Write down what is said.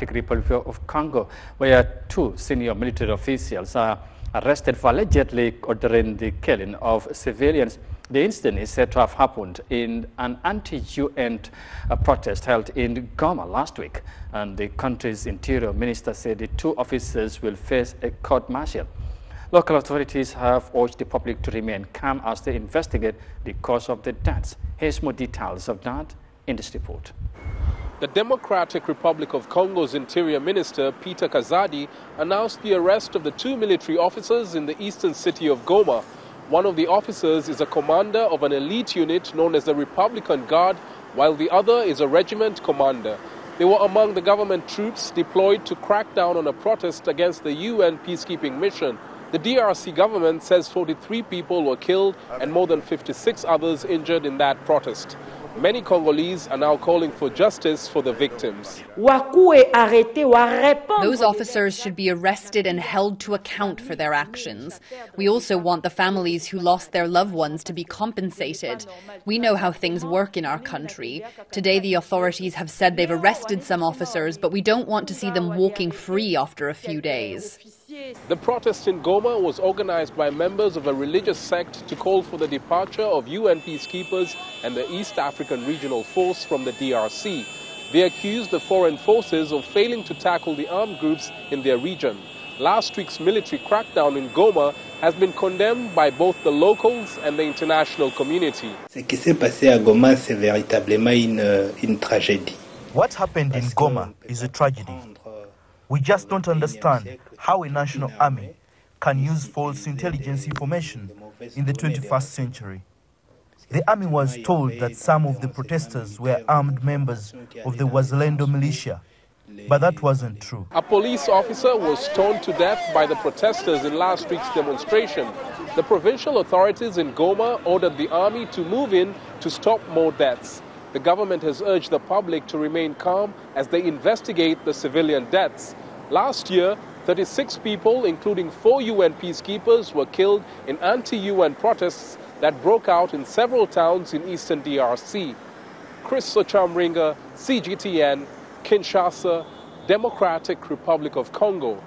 Republic of Congo, where 2 senior military officials are arrested for allegedly ordering the killing of civilians. The incident is said to have happened in an anti-UN protest held in Goma last week, and the country's interior minister said the 2 officers will face a court-martial. Local authorities have urged the public to remain calm as they investigate the cause of the deaths. Here's more details of that in this report. The Democratic Republic of Congo's Interior Minister, Peter Kazadi, announced the arrest of the 2 military officers in the eastern city of Goma. One of the officers is a commander of an elite unit known as the Republican Guard, while the other is a regiment commander. They were among the government troops deployed to crack down on a protest against the UN peacekeeping mission. The DRC government says 43 people were killed and more than 56 others injured in that protest. Many Congolese are now calling for justice for the victims. Those officers should be arrested and held to account for their actions. We also want the families who lost their loved ones to be compensated. We know how things work in our country. Today the authorities have said they've arrested some officers, but we don't want to see them walking free after a few days. The protest in Goma was organized by members of a religious sect to call for the departure of UN peacekeepers and the East African Regional Force from the DRC. They accused the foreign forces of failing to tackle the armed groups in their region. Last week's military crackdown in Goma has been condemned by both the locals and the international community. What happened in Goma is a tragedy. We just don't understand how a national army can use false intelligence information in the 21st century. The army was told that some of the protesters were armed members of the Wazalendo militia, but that wasn't true. A police officer was stoned to death by the protesters in last week's demonstration. The provincial authorities in Goma ordered the army to move in to stop more deaths. The government has urged the public to remain calm as they investigate the civilian deaths. Last year, 36 people, including 4 UN peacekeepers, were killed in anti-UN protests that broke out in several towns in eastern DRC. Chris Ochamringa, CGTN, Kinshasa, Democratic Republic of Congo.